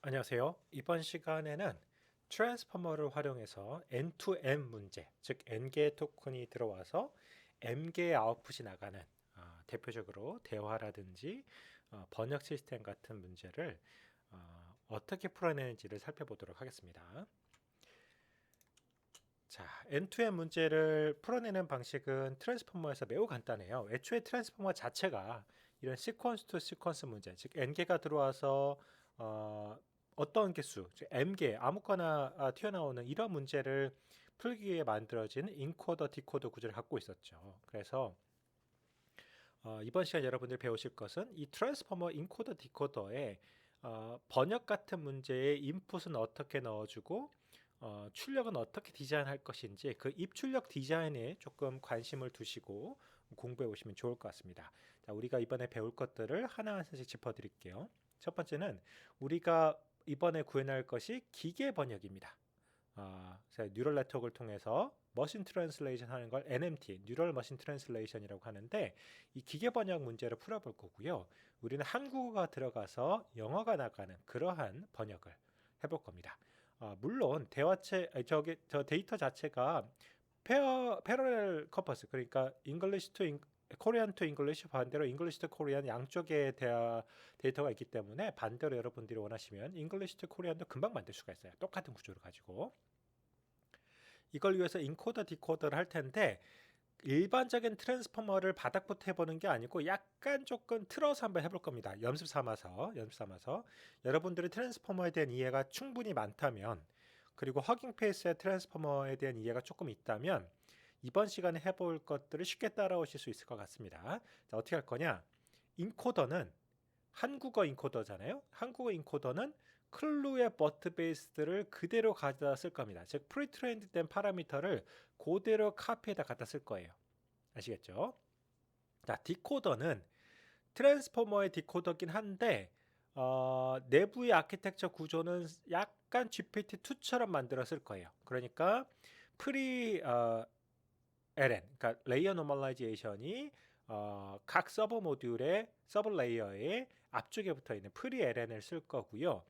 안녕하세요. 이번 시간에는 트랜스포머를 활용해서 N2M 문제, 즉 N개의 토큰이 들어와서 M개의 아웃풋이 나가는 대표적으로 대화라든지 번역 시스템 같은 문제를 어떻게 풀어내는지를 살펴보도록 하겠습니다. 자, N2M 문제를 풀어내는 방식은 트랜스포머에서 매우 간단해요. 애초에 트랜스포머 자체가 이런 시퀀스 투 시퀀스 문제, 즉 N개가 들어와서 어떤 개수, 즉 M개 아무거나 튀어나오는 이런 문제를 풀기 위해 만들어진 인코더 디코더 구조를 갖고 있었죠. 그래서 이번 시간 여러분들 배우실 것은 이 트랜스포머 인코더 디코더의 번역 같은 문제의 인풋은 어떻게 넣어주고 출력은 어떻게 디자인할 것인지 그 입출력 디자인에 조금 관심을 두시고 공부해 보시면 좋을 것 같습니다. 자, 우리가 이번에 배울 것들을 하나하나씩 짚어드릴게요. 첫 번째는 우리가 이번에 구현할 것이 기계 번역입니다. 뉴럴 네트워크를 통해서 머신 트랜슬레이션 하는 걸 NMT, 뉴럴 머신 트랜슬레이션이라고 하는데 이 기계 번역 문제를 풀어볼 거고요. 우리는 한국어가 들어가서 영어가 나가는 그러한 번역을 해볼 겁니다. 물론 저 데이터 자체가 패러렐 커퍼스, 그러니까 코리안 투 잉글리시, 반대로 잉글리시 투 코리안 양쪽의 데이터가 있기 때문에 반대로 여러분들이 원하시면 잉글리시 투 코리안도 금방 만들 수가 있어요. 똑같은 구조를 가지고. 이걸 위해서 인코더 디코더를 할 텐데 일반적인 트랜스포머를 바닥부터 해보는 게 아니고 약간 조금 틀어서 한번 해볼 겁니다. 연습 삼아서 여러분들이 트랜스포머에 대한 이해가 충분히 많다면, 그리고 허깅 페이스의 트랜스포머에 대한 이해가 조금 있다면 이번 시간에 해볼 것들을 쉽게 따라오실 수 있을 것 같습니다. 자, 어떻게 할 거냐? 인코더는 한국어 인코더잖아요. 한국어 인코더는 클루의 버트 베이스들을 그대로 가져다 쓸 겁니다. 즉 프리트레인드 된 파라미터를 그대로 카피에다 갖다 쓸 거예요. 아시겠죠? 자, 디코더는 트랜스포머의 디코더긴 한데 내부의 아키텍처 구조는 약간 GPT-2처럼 만들어 쓸 거예요. 그러니까 프리 LN, 그러니까 레이어 노멀라이제이션이 각 서버 모듈의 서브 레이어의 앞쪽에 붙어 있는 프리 LN을 쓸 거고요.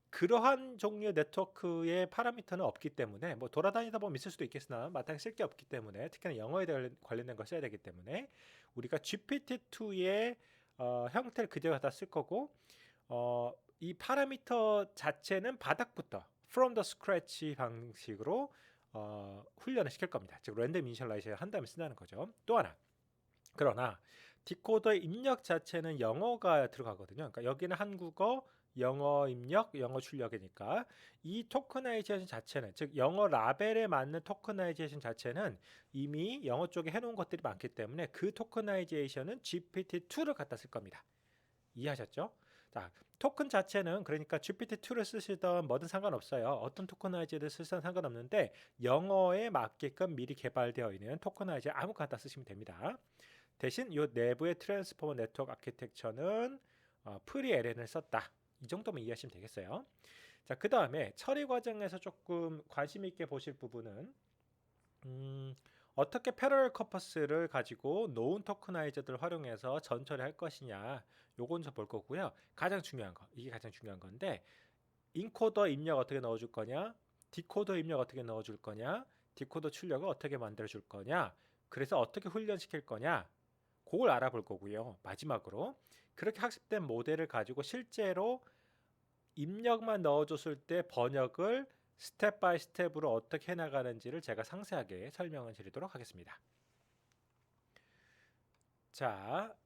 그러한 종류의 네트워크의 파라미터는 없기 때문에 뭐 돌아다니다 보면 있을 수도 있겠으나 마땅히 쓸 게 없기 때문에, 특히나 영어에 관련된 걸 써야 되기 때문에 우리가 GPT-2의 형태를 그대로 갖다 쓸 거고, 이 파라미터 자체는 바닥부터 from the scratch 방식으로 훈련을 시킬 겁니다. 즉 랜덤 이니셜라이제이션 한 다음에 쓴다는 거죠. 또 하나, 그러나 디코더의 입력 자체는 영어가 들어가거든요. 그러니까 여기는 한국어, 영어 입력, 영어 출력이니까 이 토커나이제이션 자체는, 즉 영어 라벨에 맞는 토커나이제이션 자체는 이미 영어 쪽에 해놓은 것들이 많기 때문에 그 토커나이제이션은 GPT-2를 갖다 쓸 겁니다. 이해하셨죠? 자, 토큰 자체는 그러니까 GPT-2를 쓰시던 뭐든 상관없어요. 어떤 토커나이즈를 쓰시든 상관없는데 영어에 맞게끔 미리 개발되어 있는 토커나이즈 아무거나 다 쓰시면 됩니다. 대신 이 내부의 트랜스포머 네트워크 아키텍처는 프리 LN을 썼다. 이 정도면 이해하시면 되겠어요. 자, 그 다음에 처리 과정에서 조금 관심 있게 보실 부분은 어떻게 패러렐 커퍼스를 가지고 노운 토커나이저들을 활용해서 전처리 할 것이냐, 요건 볼 거고요. 가장 중요한 거, 이게 가장 중요한 건데, 인코더 입력 어떻게 넣어줄 거냐, 디코더 입력 어떻게 넣어줄 거냐, 디코더 출력을 어떻게 만들어줄 거냐, 그래서 어떻게 훈련시킬 거냐, 그걸 알아볼 거고요. 마지막으로 그렇게 학습된 모델을 가지고 실제로 입력만 넣어줬을 때 번역을 스텝 바이 스텝으로 어떻게 해나가는지를 제가 상세하게 설명을 드리도록 하겠습니다. 자,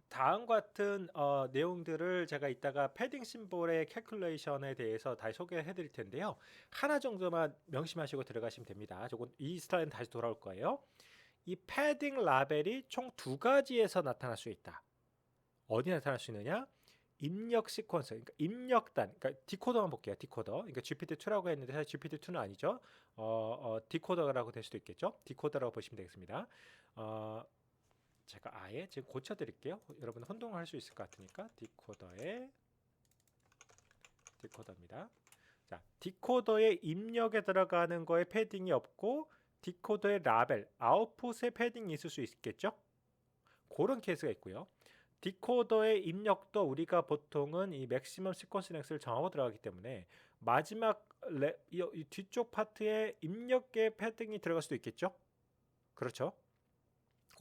다음과 같은 내용들을 제가 이따가 패딩 심볼의 캘큘레이션에 대해서 다시 소개해 드릴 텐데요. 하나 정도만 명심하시고 들어가시면 됩니다. 조금 이 스타일은 다시 돌아올 거예요. 이 패딩 라벨이 총 두 가지에서 나타날 수 있다. 어디 나타날 수 있느냐? 입력 시퀀스, 그러니까 입력단, 그러니까 디코더만 볼게요. 디코더. 그러니까 GPT-2라고 했는데 사실 GPT-2는 아니죠. 디코더라고 될 수도 있겠죠. 디코더라고 보시면 되겠습니다. 제가 아예 지금 고쳐드릴게요. 여러분 혼동할 수 있을 것 같으니까 디코더입니다. 자, 디코더의 입력에 들어가는 거에 패딩이 없고 디코더의 라벨, 아웃풋에 패딩이 있을 수 있겠죠. 그런 케이스가 있고요. 디코더의 입력도 우리가 보통은 이 맥시멈 시퀀스 랭스를 정하고 들어가기 때문에 마지막 이 뒤쪽 파트에 입력의 패딩이 들어갈 수도 있겠죠? 그렇죠?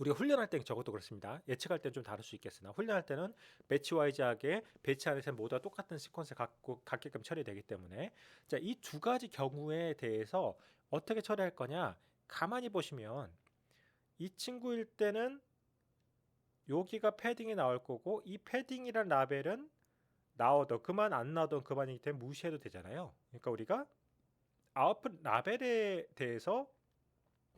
우리가 훈련할 땐 적어도 그렇습니다. 예측할 때는 좀 다를 수 있겠으나 훈련할 때는 배치 와이즈하게 배치 안에서 모두가 똑같은 시퀀스 갖게끔 처리되기 때문에 자, 이 두 가지 경우에 대해서 어떻게 처리할 거냐? 가만히 보시면 이 친구일 때는 여기가 패딩이 나올 거고 이 패딩이란 라벨은 나와도 그만 안 나와도 그만이기 때문에 무시해도 되잖아요. 그러니까 우리가 아웃풋 라벨에 대해서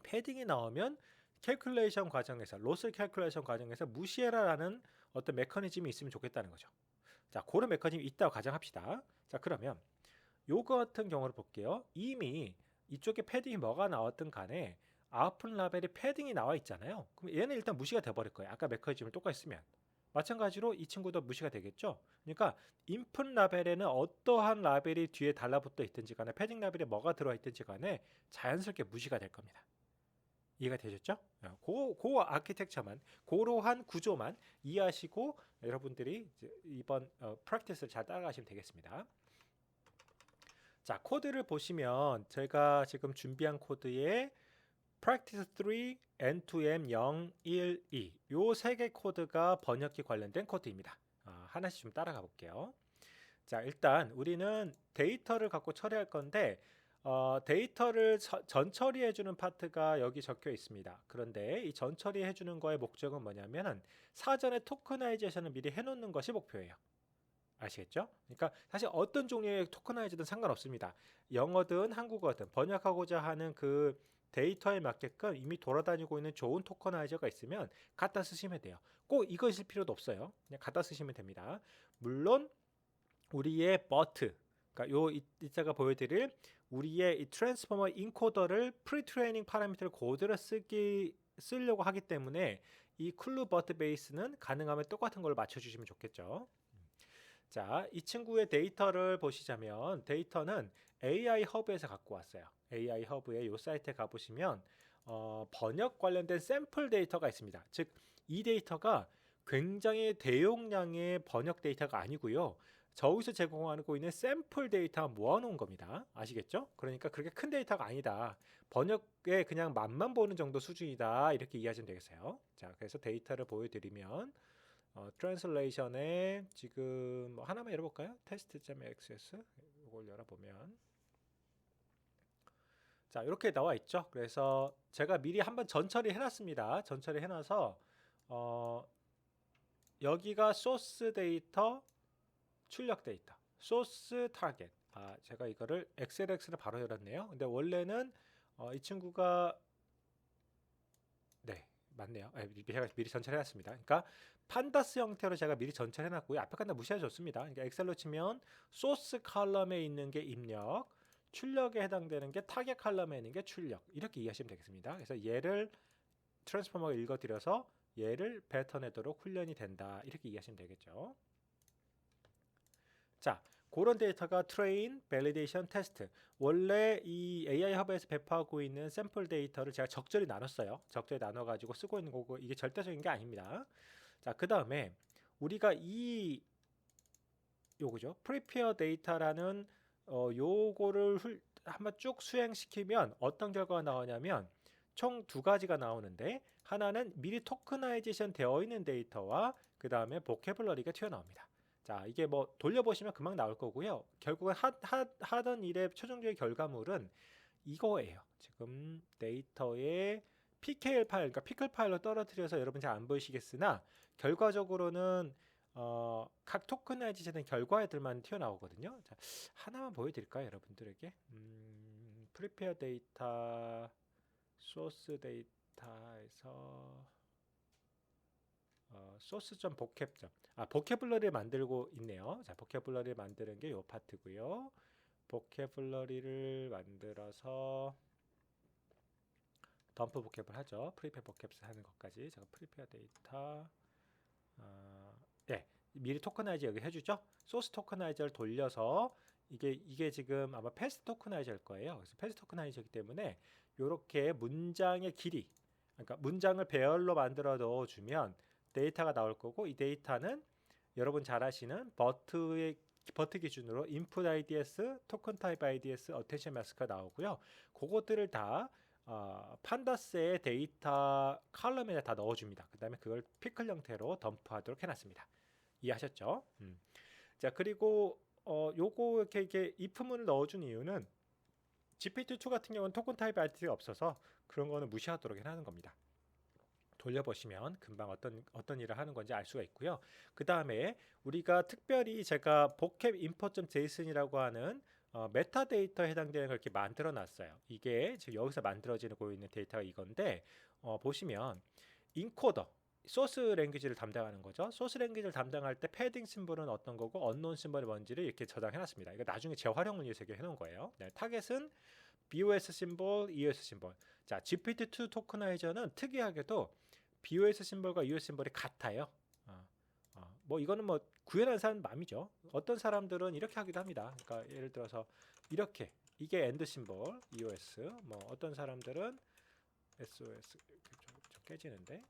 패딩이 나오면 캘큘레이션 과정에서 로스 캘큘레이션 과정에서 무시해라라는 어떤 메커니즘이 있으면 좋겠다는 거죠. 자, 그런 메커니즘이 있다고 가정합시다. 자, 그러면 요거 같은 경우를 볼게요. 이미 이쪽에 패딩이 뭐가 나왔든 간에 아웃풋 라벨에 패딩이 나와 있잖아요. 그럼 얘는 일단 무시가 돼버릴 거예요. 아까 메커니즘을 똑같이 쓰면. 마찬가지로 이 친구도 무시가 되겠죠. 그러니까 인풋 라벨에는 어떠한 라벨이 뒤에 달라붙어 있든지 간에 패딩 라벨에 뭐가 들어와 있든지 간에 자연스럽게 무시가 될 겁니다. 이해가 되셨죠? 그 아키텍처만, 그러한 구조만 이해하시고 여러분들이 이번 프랙티스를 잘 따라가시면 되겠습니다. 자, 코드를 보시면 제가 지금 준비한 코드에 practice 3, n2m 0, 1, 2 요 세 개 코드가 번역기 관련된 코드입니다. 하나씩 좀 따라가 볼게요. 자, 일단 우리는 데이터를 갖고 처리할 건데 데이터를 전 처리해 주는 파트가 여기 적혀 있습니다. 그런데 이 전 처리해 주는 거의 목적은 뭐냐면은 사전에 토커나이제이션을 미리 해 놓는 것이 목표예요. 아시겠죠? 그러니까 사실 어떤 종류의 토커나이즈든 상관없습니다. 영어든 한국어든 번역하고자 하는 그 데이터에 맞게끔 이미 돌아다니고 있는 좋은 토커나이저가 있으면 갖다 쓰시면 돼요. 꼭 이거 있을 필요도 없어요. 그냥 갖다 쓰시면 됩니다. 물론 우리의 버트, 그러니까 요 이따가 보여드릴 우리의 이 트랜스포머 인코더를 프리트레이닝 파라미터를 그대로 쓰려고 하기 때문에 이 쿨루 버트 베이스는 가능하면 똑같은 걸 맞춰주시면 좋겠죠. 자, 이 친구의 데이터를 보시자면 데이터는 AI 허브에서 갖고 왔어요. AI 허브의 이 사이트에 가보시면 번역 관련된 샘플 데이터가 있습니다. 즉, 이 데이터가 굉장히 대용량의 번역 데이터가 아니고요. 저기서 제공하고 있는 샘플 데이터 모아놓은 겁니다. 아시겠죠? 그러니까 그렇게 큰 데이터가 아니다. 번역에 그냥 맛만 보는 정도 수준이다. 이렇게 이해하시면 되겠어요. 자, 그래서 데이터를 보여드리면 트랜슬레이션에 지금 하나만 열어볼까요? test.xs 이걸 열어보면 자, 이렇게 나와 있죠. 그래서 제가 미리 한번 전처리 해놨습니다. 전처리 해놔서 여기가 소스 데이터, 출력 데이터, 소스 타겟. 제가 이거를 엑셀X를 바로 열었네요. 근데 원래는 이 친구가 네, 맞네요. 제가 미리 전처리해놨습니다. 그러니까 판다스 형태로 제가 미리 전처리해놨고요. 앞에 간다 무시해줬습니다. 그러니까 엑셀로 치면 소스 컬럼에 있는 게 입력, 출력에 해당되는 게 타겟 컬럼에 있는 게 출력. 이렇게 이해하시면 되겠습니다. 그래서 얘를 트랜스포머가 읽어드려서 얘를 뱉어내도록 훈련이 된다. 이렇게 이해하시면 되겠죠. 자, 그런 데이터가 트레인, 밸리데이션, 테스트. 원래 이 AI 허브에서 배포하고 있는 샘플 데이터를 제가 적절히 나눴어요. 적절히 나눠가지고 쓰고 있는 거고 이게 절대적인 게 아닙니다. 자, 그 다음에 우리가 요거죠. prepare data라는 요거를 한번 쭉 수행시키면 어떤 결과가 나오냐면 총 두 가지가 나오는데 하나는 미리 토크나이제이션 되어 있는 데이터와 그 다음에 보캐블러리가 튀어나옵니다. 자, 이게 뭐 돌려보시면 금방 나올 거고요. 결국은 하던 일의 최종적인 결과물은 이거예요. 지금 데이터의 PKL 파일, 그러니까 피클 파일로 떨어뜨려서 여러분 잘 안 보이시겠으나 결과적으로는 각 토크나이즈된 결과들만 튀어나오거든요. 자, 하나만 보여드릴까요, 여러분들에게? 프리페어 데이터, 소스 데이터에서 소스.vocab. 보캐블러리를 만들고 있네요. 자, 보캐블러리를 만드는 게 요 파트고요. 보캐블러리를 만들어서 덤프 보캡을 하죠. 프리페어 보캡 하는 것까지. 제가 프리페어 데이터 미리 토커나이저 여기 해주죠. 소스 토커나이저를 돌려서 이게 지금 아마 패스트 토커나이저일 거예요. 그래서 패스트 토커나이저이기 때문에 이렇게 문장의 길이, 그러니까 문장을 배열로 만들어 넣어주면 데이터가 나올 거고, 이 데이터는 여러분 잘 아시는 버트 기준으로 input IDS, token type IDS, attention mask가 나오고요. 그것들을 다 판다스의 데이터 칼럼에 다 넣어줍니다. 그 다음에 그걸 피클 형태로 덤프하도록 해놨습니다. 이해하셨죠? 자, 그리고 요거 이렇게 if문을 넣어준 이유는 GPT-2 같은 경우는 토큰 타입 ID가 없어서 그런 거는 무시하도록 해놓은 겁니다. 돌려보시면 금방 어떤 일을 하는 건지 알 수가 있고요. 그 다음에 우리가 특별히 제가 vocab.import.json이라고 하는 메타데이터에 해당되는 걸 이렇게 만들어 놨어요. 이게 지금 여기서 만들어지고 있는 데이터가 이건데, 보시면 인코더, 소스 랭귀지를 담당하는 거죠. 소스 랭귀지를 담당할 때 패딩 심볼은 어떤 거고 언노운 심볼이 뭔지를 이렇게 저장해 놨습니다. 이거 나중에 재활용을 위해서 이렇게 해놓은 거예요. 네, 타겟은 BOS 심볼, EOS 심볼. 자, GPT-2 토커나이저는 특이하게도 BOS 심볼과 EOS 심볼이 같아요. 뭐 이거는 뭐 구현한 사람 마음이죠. 어떤 사람들은 이렇게 하기도 합니다. 그러니까 예를 들어서 이렇게, 이게 엔드 심볼 EOS, 뭐 어떤 사람들은 SOS, 좀 깨지는데,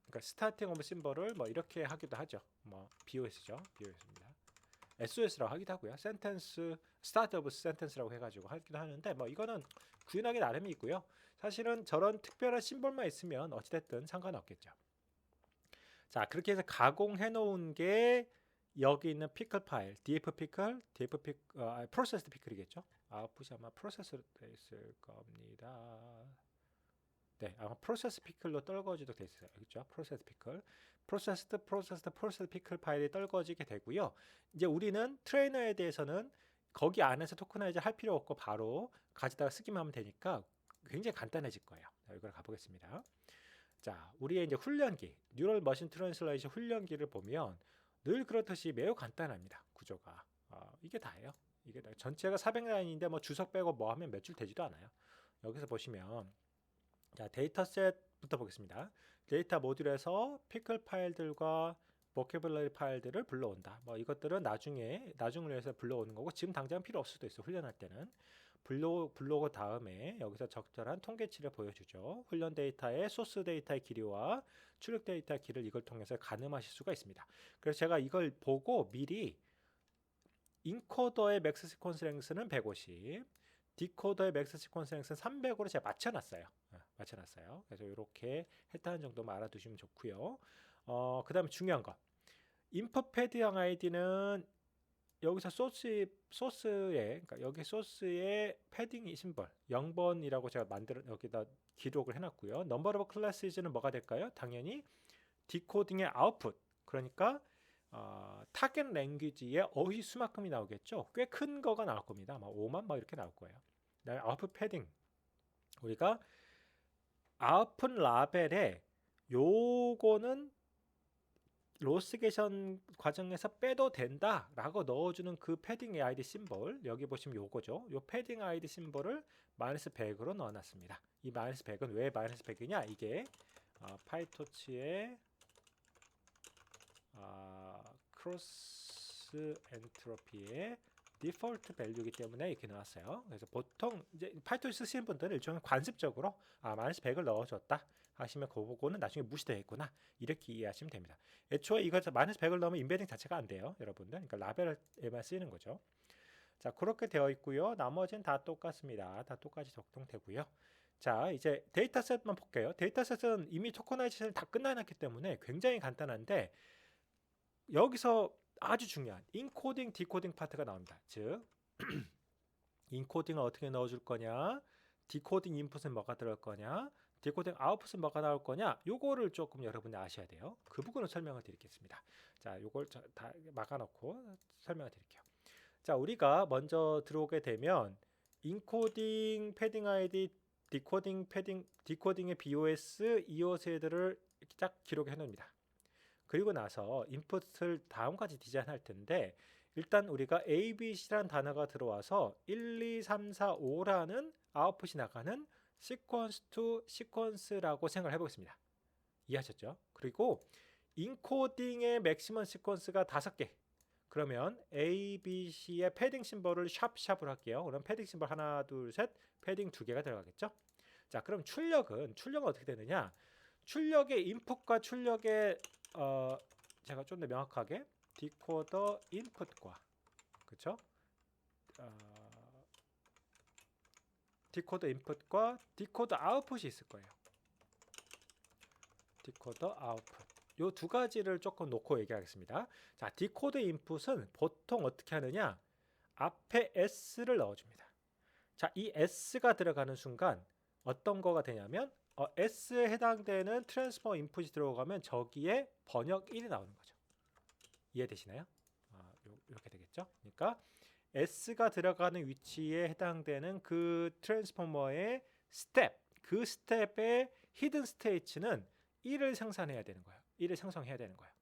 그러니까 스타팅 오브 심볼을 뭐 이렇게 하기도 하죠. 뭐 BOS죠, BOS입니다. SOS라고 하기도 하고요. 센텐스, 스타트 오브 센텐스라고 해가지고 하기도 하는데, 뭐 이거는 구현하기 나름이 있고요. 사실은 저런 특별한 심볼만 있으면 어찌됐든 상관없겠죠. 자, 그렇게 해서 가공해 놓은 게 여기 있는 피클 파일, df 피클, 프로세스 피클이겠죠. 아웃풋이 아마 프로세스로 돼 있을 겁니다. 네, 아마 프로세스 피클로 떨궈지도 돼 있어요. 그렇죠? 프로세스 피클, 프로세스 피클 파일이 떨궈지게 되고요. 이제 우리는 트레이너에 대해서는 거기 안에서 토커나이즈 할 필요 없고 바로 가져다가 쓰기만 하면 되니까 굉장히 간단해질 거예요. 자, 이걸 가보겠습니다. 자, 우리의 이제 훈련기, 뉴럴 머신 트랜슬레이션 훈련기를 보면 늘 그렇듯이 매우 간단합니다. 구조가. 이게 다예요. 이게 다. 전체가 400라인인데 뭐 주석 빼고 뭐 하면 몇 줄 되지도 않아요. 여기서 보시면, 자, 데이터셋부터 보겠습니다. 데이터 모듈에서 피클 파일들과 보캐블러리 파일들을 불러온다. 뭐 이것들은 나중을 위해서 불러오는 거고, 지금 당장 필요 없을 수도 있어. 훈련할 때는. 불러오고 다음에 여기서 적절한 통계치를 보여주죠. 훈련 데이터의 소스 데이터의 길이와 출력 데이터의 길이를 이걸 통해서 가늠하실 수가 있습니다. 그래서 제가 이걸 보고 미리 인코더의 맥스 시퀀스 랭스는 150, 디코더의 맥스 시퀀스 랭스는 300으로 제가 맞춰놨어요. 그래서 이렇게 했다는 정도만 알아두시면 좋고요. 그 다음에 중요한 거, 인풋 패드형 아이디는 여기서 그러니까 여기 소스의 패딩 심벌 0번이라고 제가 여기다 기록을 해놨고요. 넘버 오브 클래스는 뭐가 될까요? 당연히 디코딩의 아웃풋, 그러니까 타겟 랭귀지의 어휘 수만큼이 나오겠죠. 꽤 큰 거가 나올 겁니다. 아마 5만 막 이렇게 나올 거예요. 아웃풋 패딩, 우리가 아웃풋 라벨에 요거는 로스게이션 과정에서 빼도 된다라고 넣어주는 그 패딩 아이디 심볼, 여기 보시면 요거죠. 요 패딩 아이디 심볼을 마이너스 100으로 넣어놨습니다. 이 마이너스 100은 왜 마이너스 100이냐? 이게 파이토치의 크로스 엔트로피의 디폴트 밸류이기 때문에 이렇게 넣었어요. 그래서 보통 이제 파이토치 쓰시는 분들은 일종의 관습적으로 마이너스 100을 넣어줬다 하시면 그거는 나중에 무시되겠구나, 이렇게 이해하시면 됩니다. 애초에 이거 마이너스 100을 넣으면 인베딩 자체가 안 돼요, 여러분들. 그러니까 라벨에만 쓰이는 거죠. 자, 그렇게 되어 있고요. 나머지는 다 똑같습니다. 다 똑같이 적용되고요. 자, 이제 데이터셋만 볼게요. 데이터셋은 이미 토커나이제이션을 다 끝나놨기 때문에 굉장히 간단한데, 여기서 아주 중요한 인코딩, 디코딩 파트가 나옵니다. 즉 인코딩을 어떻게 넣어줄 거냐, 디코딩 인풋은 뭐가 들어갈 거냐, 디코딩 아웃풋은 뭐가 나올 거냐, 요거를 조금 여러분이 아셔야 돼요. 그 부분을 설명을 드리겠습니다. 자, 요걸 다 막아놓고 설명을 드릴게요. 자, 우리가 먼저 들어오게 되면 인코딩 패딩 아이디, 디코딩의 BOS, EOS 헤드를 이렇게 쫙 기록해 놓습니다. 그리고 나서 인풋을 다음까지 디자인할 텐데, 일단 우리가 ABC라는 단어가 들어와서 1, 2, 3, 4, 5라는 아웃풋이 나가는 시퀀스 투 시퀀스라고 생각을 해보겠습니다. 이해하셨죠? 그리고 인코딩의 맥시멈 시퀀스가 5개. 그러면 A, B, C의 패딩 심볼을 샵으로 할게요. 그럼 패딩 심볼 하나, 둘, 셋, 패딩 2개가 들어가겠죠? 자, 그럼 출력은 어떻게 되느냐? 출력의 인풋과 출력의 제가 좀 더 명확하게 디코더 인풋과 그쵸? 디코더 인풋과 디코더 아웃풋이 있을 거예요. 디코더 아웃풋. 요 두 가지를 조금 놓고 얘기하겠습니다. 자, 디코더 인풋은 보통 어떻게 하느냐? 앞에 S를 넣어줍니다. 자, 이 S가 들어가는 순간 어떤 거가 되냐면 S에 해당되는 트랜스포머 인풋이 들어가면 저기에 번역 1이 나오는 거죠. 이해되시나요? 이렇게 되겠죠? 그러니까 S가 들어가는 위치에 해당되는 그 트랜스포머의 스텝, 그 스텝의 히든 스테이츠는 1을 생산해야 되는 거예요. 1을 생성해야 되는 거예요.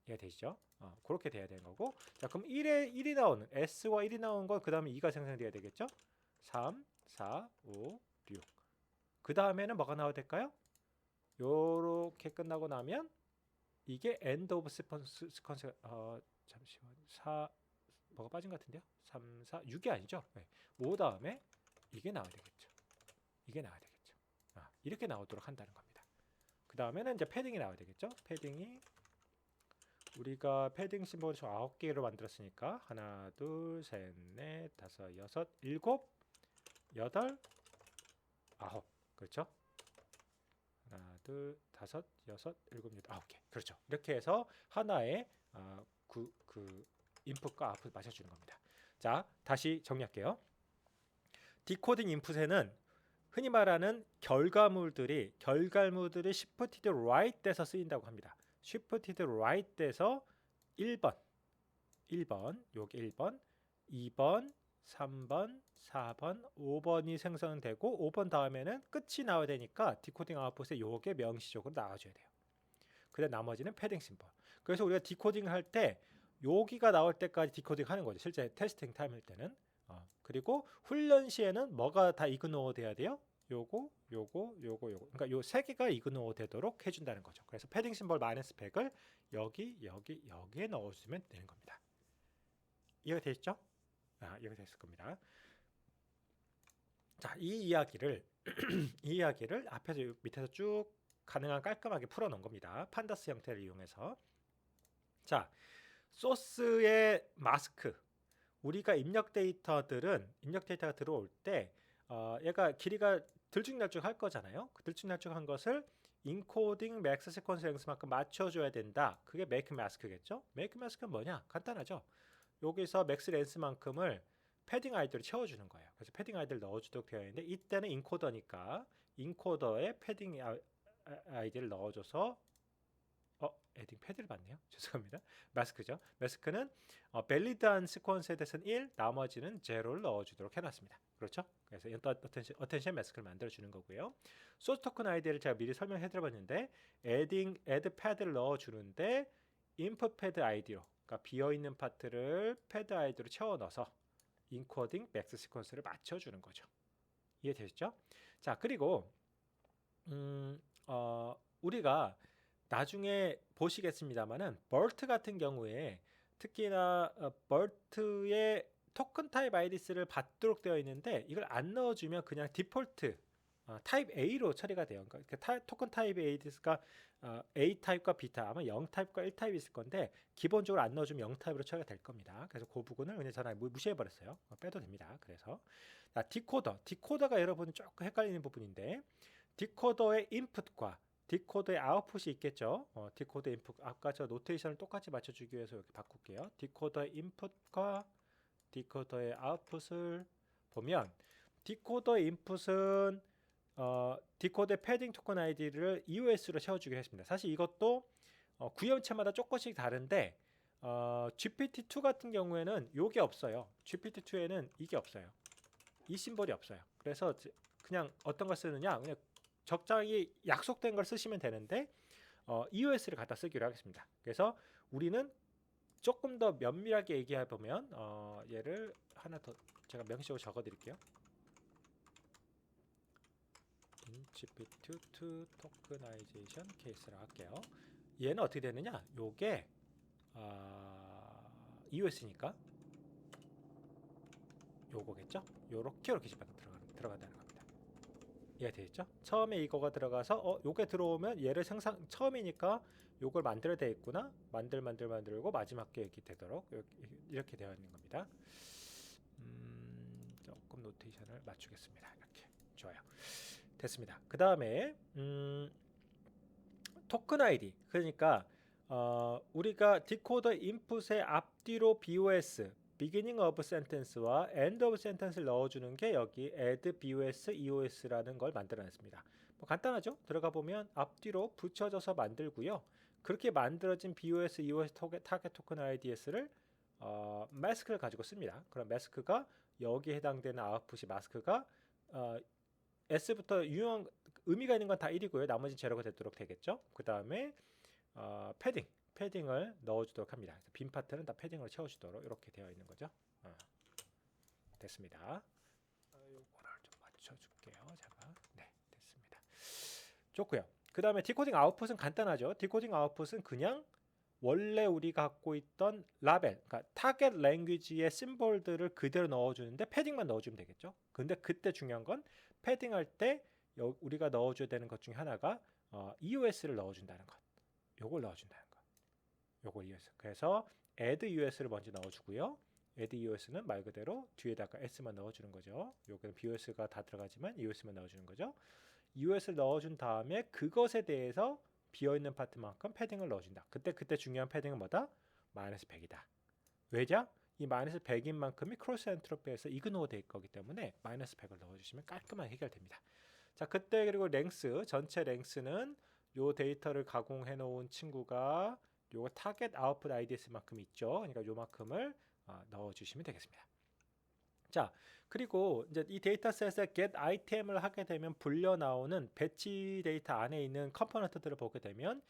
이해되시죠? 그렇게 돼야 되는 거고. 자, 그럼 1이 나오는 S와 1이 나온 건 그 다음에 2가 생성돼야 되겠죠? 3, 4, 5, 6. 그 다음에는 뭐가 나와야 될까요? 요렇게 끝나고 나면 이게 end of sequence 잠시만 4 뭐가 빠진 것 같은데요? 3, 4, 6이 아니죠? 네. 5 다음에 이게 나와야 되겠죠. 이게 나와야 되겠죠. 이렇게 나오도록 한다는 겁니다. 그 다음에는 이제 패딩이 나와야 되겠죠. 패딩이 우리가 패딩 심볼을 총 9개로 만들었으니까 하나, 둘, 셋, 넷, 다섯, 여섯, 일곱, 여덟, 아홉. 그렇죠? 하나, 둘, 다섯, 여섯, 일곱, 여덟, 9개. 그렇죠. 이렇게 해서 하나의 그 인풋과 아웃풋 맞춰주는 겁니다. 자, 다시 정리할게요. 디코딩 인풋에는 흔히 말하는 결과물들이 shifted right 돼서 쓰인다고 합니다. shifted right 돼서 1번, 요게 1번, 2번, 3번, 4번, 5번이 생성되고 5번 다음에는 끝이 나와야 되니까 디코딩 아웃풋에 요게 명시적으로 나와줘야 돼요. 그다음 나머지는 패딩 심볼. 그래서 우리가 디코딩을 할 때 여기가 나올 때까지 디코딩 하는 거죠. 실제 테스팅 타임 할 때는. 그리고 훈련 시에는 뭐가 다 이그노어 돼야 돼요? 요거. 그러니까 요 세 개가 이그노어 되도록 해준다는 거죠. 그래서 패딩 심볼 마이너스 100을 여기에 넣어주면 되는 겁니다. 이해가 되셨죠? 이해가 됐을 겁니다. 자, 이 이야기를 앞에서 밑에서 쭉 가능한 깔끔하게 풀어놓은 겁니다. 판다스 형태를 이용해서. 자, 소스의 마스크. 우리가 입력 데이터가 들어올 때 얘가 길이가 들쭉날쭉 할 거잖아요. 그 들쭉날쭉한 것을 인코딩 맥스 시퀀스 랭스만큼 맞춰줘야 된다. 그게 메이크 마스크겠죠? 메이크 마스크는 뭐냐? 간단하죠. 여기서 맥스 렌스만큼을 패딩 아이디로 채워주는 거예요. 그래서 패딩 아이디를 넣어주도록 되어 있는데 이때는 인코더니까 인코더에 패딩 아이디를 넣어줘서 에딩 패드를 봤네요. 죄송합니다. 마스크죠. 마스크는 밸리드한 시퀀스에 대해서는 1, 나머지는 0를 넣어주도록 해놨습니다. 그렇죠? 그래서 어텐션 마스크를 만들어주는 거고요. 소스 토큰 아이디를 제가 미리 설명해드려봤는데 add 패드를 넣어주는데 input 패드 아이디로 그러니까 비어있는 파트를 패드 아이디로 채워 넣어서 인코딩 맥스 시퀀스를 맞춰주는 거죠. 이해되셨죠? 자, 그리고 우리가 나중에 보시겠습니다만은 벌트 같은 경우에 특히나 벌트의 토큰 타입 아이디스를 받도록 되어 있는데 이걸 안 넣어주면 그냥 디폴트 타입 A로 처리가 돼요. 그러니까 토큰 타입 아이디스가 A 타입과 B 타입 아마 0 타입과 1 타입이 있을 건데 기본적으로 안 넣어주면 0 타입으로 처리가 될 겁니다. 그래서 그 부분을 그냥 저는 무시해 버렸어요. 빼도 됩니다. 그래서 디코더가 여러분 조금 헷갈리는 부분인데 디코더의 인풋과 디코더의 아웃풋이 있겠죠. 디코더 인풋 아까 저 노테이션을 똑같이 맞춰주기 위해서 이렇게 바꿀게요. 디코더의 인풋과 디코더의 아웃풋을 보면 디코더의 인풋은 디코더의 패딩 토큰 아이디를 EOS로 채워주기로 했습니다. 사실 이것도 구현체마다 조금씩 다른데 GPT-2 같은 경우에는 이게 없어요. GPT-2에는 이게 없어요. 이 심볼이 없어요. 그래서 그냥 어떤 걸 쓰느냐 그냥 적당히 약속된 걸 쓰시면 되는데 EOS를 갖다 쓰기로 하겠습니다. 그래서 우리는 조금 더 면밀하게 얘기해 보면 얘를 하나 더 제가 명시적으로 적어 드릴게요. GPT-2 토크나이제이션 케이스라고 할게요. 얘는 어떻게 되느냐? 요게 EOS니까 요거겠죠? 요렇게 집어넣어 들어간다는 겁니다. 이해되겠죠? 처음에 이거가 들어가서 요게 들어오면 얘를 처음이니까 요걸 만들어야 되겠구나. 만들고 마지막 계획이 되도록 이렇게 되어 있는 겁니다. 조금 노테이션을 맞추겠습니다. 이렇게 좋아요. 됐습니다. 그 다음에 토큰 아이디. 그러니까 우리가 디코더 인풋의 앞뒤로 BOS beginning of sentence와 end of sentence를 넣어주는 게 여기 add BOS, EOS라는 걸 만들어냈습니다. 뭐 간단하죠? 들어가 보면 앞뒤로 붙여져서 만들고요. 그렇게 만들어진 BOS, EOS 타겟 토큰 IDS를 마스크를 가지고 씁니다. 그럼 마스크가 여기에 해당되는 아웃풋이 마스크가 S부터 유형 의미가 있는 건 다 1이고요. 나머지 제로가 되도록 되겠죠. 그 다음에 패딩을 넣어주도록 합니다. 그래서 빈 파트는 다 패딩으로 채워주도록 이렇게 되어 있는 거죠. 됐습니다. 요거를 좀 맞춰줄게요. 제가 네 됐습니다. 좋고요. 그 다음에 디코딩 아웃풋은 간단하죠. 디코딩 아웃풋은 그냥 원래 우리가 갖고 있던 라벨, 그러니까 타겟 랭귀지의 심볼들을 그대로 넣어주는데 패딩만 넣어주면 되겠죠. 근데 그때 중요한 건 패딩할 때 우리가 넣어줘야 되는 것 중에 하나가 EOS를 넣어준다는 것. 요걸 넣어준다는 것. 요걸 EOS. 그래서 add EOS를 먼저 넣어주고요. add EOS는 말 그대로 뒤에다가 S만 넣어주는 거죠. 요거는 BOS가 다 들어가지만 EOS만 넣어주는 거죠. EOS를 넣어준 다음에 그것에 대해서 비어있는 파트만큼 패딩을 넣어준다. 그때 중요한 패딩은 뭐다? 마이너스 100이다. 왜죠? 이 마이너스 100인 만큼이 크로스 엔트로피에서 이그노어 될 거기 때문에 마이너스 100을 넣어주시면 깔끔하게 해결됩니다. 자, 그때 그리고 랭스, 전체 랭스는 요 데이터를 가공해 놓은 친구가 요 타겟 아웃풋 IDS만큼 있죠. 그러니까 요만큼을 넣어주시면 되겠습니다. 자, 그리고 이제 이 데이터셋에 get item을 하게 되면 불려 나오는 배치 데이터 안에 있는 컴포넌트들을 보게 되면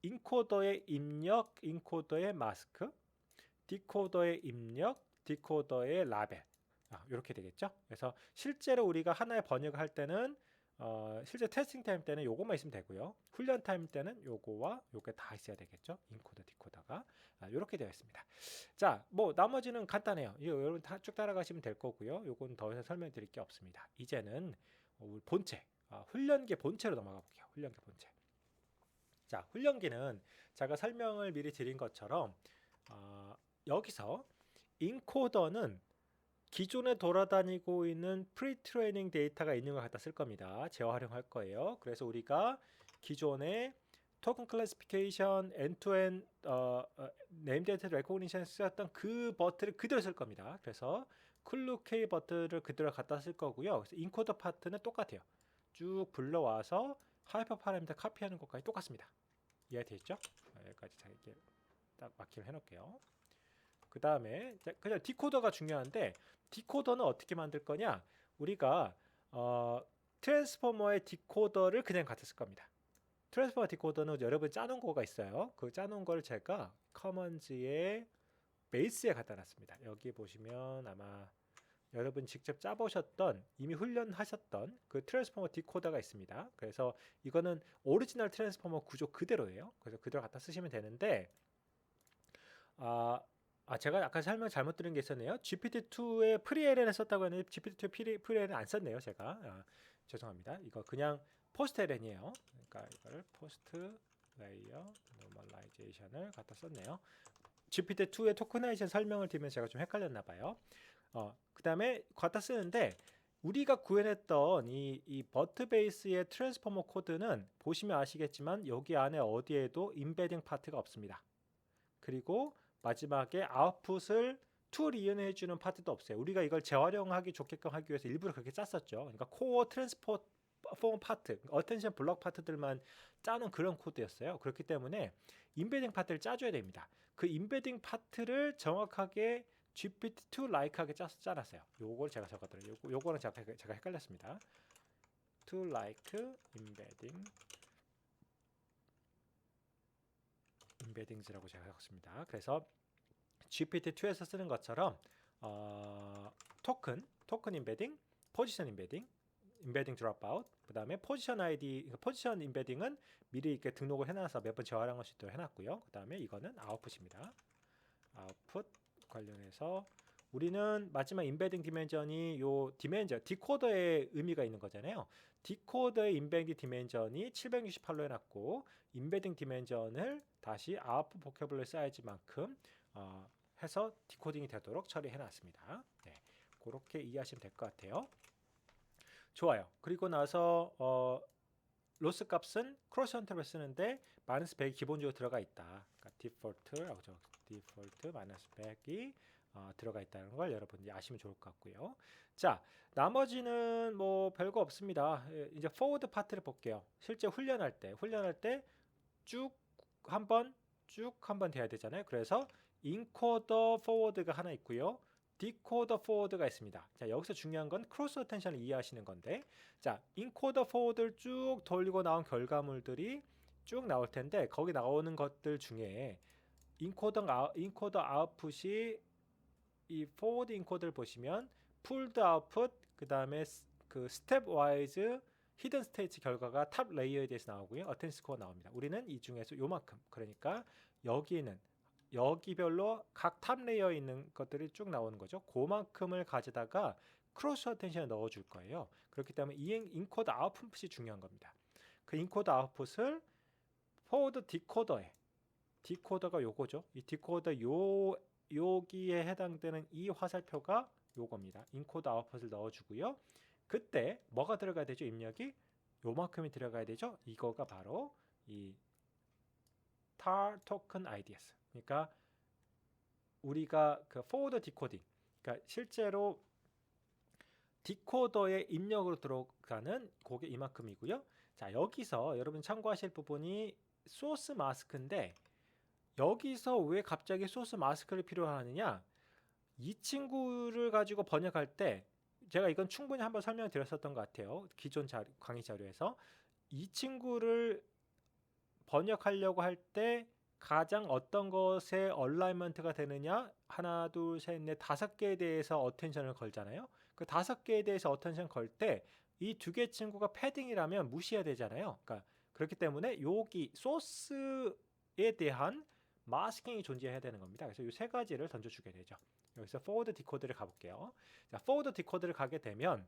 인코더의 입력, 인코더의 마스크, 디코더의 입력, 디코더의 라벨 이렇게 되겠죠. 그래서 실제로 우리가 하나의 번역을 할 때는 실제 테스팅 타임 때는 요것만 있으면 되고요. 훈련 타임 때는 요거와 요게 다 있어야 되겠죠. 인코더, 디코더가 이렇게 되어 있습니다. 자, 뭐 나머지는 간단해요. 이거 여러분 다 쭉 따라가시면 될 거고요. 요건 더 이상 설명드릴 게 없습니다. 이제는 우리 본체, 훈련기 본체로 넘어가 볼게요. 훈련기 본체. 자, 훈련기는 제가 설명을 미리 드린 것처럼 여기서 인코더는 기존에 돌아다니고 있는 프리트레이닝 데이터가 있는 걸 갖다 쓸 겁니다. 재활용할 거예요. 그래서 우리가 기존에 토큰 클래시피케이션, 엔투엔드 네임 데이터 레코그니션 쓰였던 그 버튼을 그대로 쓸 겁니다. 그래서 클루 K 버튼을 그대로 갖다 쓸 거고요. 그래서 인코더 파트는 똑같아요. 쭉 불러와서 하이퍼 파라미터 카피하는 것까지 똑같습니다. 이해되셨죠? 여기까지 잘 이렇게 딱 마킹을 해놓을게요. 그 다음에 그냥 디코더가 중요한데 디코더는 어떻게 만들 거냐? 우리가 트랜스포머의 디코더를 그냥 갖다 쓸 겁니다. 트랜스포머 디코더는 여러분 짜놓은 거가 있어요. 그 짜놓은 걸 제가 커먼즈의 베이스에 갖다 놨습니다. 여기 보시면 아마 여러분 직접 짜보셨던 이미 훈련하셨던 그 트랜스포머 디코더가 있습니다. 그래서 이거는 오리지널 트랜스포머 구조 그대로예요. 그래서 그대로 갖다 쓰시면 되는데 제가 아까 설명 잘못 들은 게 있었네요. GPT-2에 프리LN을 썼다고 했는데 GPT-2에 프리LN 안 썼네요. 제가 죄송합니다. 이거 그냥 포스트 LN이에요. 그러니까 이거를 포스트 레이어 노멀라이제이션을 갖다 썼네요. GPT-2의 토커나이제이션 설명을 드리면서 제가 좀 헷갈렸나 봐요. 그 다음에 갖다 쓰는데 우리가 구현했던 이 버트 베이스의 트랜스포머 코드는 보시면 아시겠지만 여기 안에 어디에도 인베딩 파트가 없습니다. 그리고 마지막에 아웃풋을 툴 이용해 주는 파트도 없어요. 우리가 이걸 재활용하기 좋게끔 하기 위해서 일부러 그렇게 짰었죠. 그러니까 코어 트랜스포머 파트, 어텐션 블록 파트들만 짜는 그런 코드였어요. 그렇기 때문에 인베딩 파트를 짜줘야 됩니다. 그 인베딩 파트를 정확하게 GPT-2 like하게 짜놨어요. 요걸 제가 적었더라고요. 요거는 제가 헷갈렸습니다. to like embeddings라고 제가 적었습니다. 그래서 GPT-2에서 쓰는 것처럼 토큰 임베딩, 포지션 임베딩, 임베딩 드롭아웃, 그 다음에 포지션 아이디, 포지션 임베딩은 미리 이렇게 등록을 해놔서 몇 번 재활용할 수 있도록 해놨고요. 그 다음에 이거는 아웃풋입니다. 아웃풋 관련해서 우리는 마지막 임베딩 디멘전이 요 디멘전 디코더의 의미가 있는 거잖아요. 디코더의 임베딩 디멘전이 768로 해놨고 임베딩 디멘전을 다시 아웃풋 보캐블러리 사이즈만큼 해서 디코딩이 되도록 처리해놨습니다. 네, 그렇게 이해하시면 될 것 같아요. 좋아요. 그리고 나서 로스 값은 크로스 헌터를 쓰는데 마이너스 100이 기본적으로 들어가 있다. 그러니까 디폴트 마이너스 100이 들어가 있다는 걸 여러분들이 아시면 좋을 것 같고요. 자, 나머지는 뭐 별거 없습니다. 이제 포워드 파트를 볼게요. 실제 훈련할 때 쭉 한번 돼야 되잖아요. 그래서 인코더 포워드가 하나 있고요. 디코더 포워드가 있습니다. 자, 여기서 중요한 건 크로스 어텐션을 이해하시는 건데, 자, 인코더 포워드를 쭉 돌리고 나온 결과물들이 쭉 나올 텐데, 거기 나오는 것들 중에 인코더 아웃풋이 이 포워드 인코더를 보시면 풀드 아웃풋, 그 다음에 그 스텝 와이즈 히든 스테이트 결과가 탑 레이어에 대해서 나오고요. 어텐시 스코어 나옵니다. 우리는 이 중에서 요만큼, 그러니까 여기별로 각 탑 레이어에 있는 것들이 쭉 나오는 거죠. 그만큼을 가져다가 크로스 어텐션에 넣어줄 거예요. 그렇기 때문에 이 인코더 아웃풋이 중요한 겁니다. 그 인코더 아웃풋을 포워드 디코더가 요거죠. 이 디코더 여기에 해당되는 이 화살표가 요겁니다. 인코더 아웃풋을 넣어주고요. 그때 뭐가 들어가야 되죠? 입력이 요만큼이 들어가야 되죠. 이거가 바로 이 tar token IDS. 그러니까 우리가 그 포워드 디코딩, 그러니까 실제로 디코더의 입력으로 들어가는 그게 이만큼이고요. 자, 여기서 여러분 참고하실 부분이 소스 마스크인데 여기서 왜 갑자기 소스 마스크를 필요하느냐? 이 친구를 가지고 번역할 때 제가 이건 충분히 한번 설명드렸었던 것 같아요. 기존 강의 자료에서 이 친구를 번역하려고 할 때 가장 어떤 것에 얼라이먼트가 되느냐, 하나 둘 셋 넷 다섯 개에 대해서 어텐션을 걸잖아요. 그 다섯 개에 대해서 어텐션 걸 때 이 두 개 친구가 패딩이라면 무시해야 되잖아요. 그러니까 그렇기 때문에 여기 소스에 대한 마스킹이 존재해야 되는 겁니다. 그래서 이 세 가지를 던져주게 되죠. 여기서 포워드 디코드를 가볼게요. 자, 포워드 디코드를 가게 되면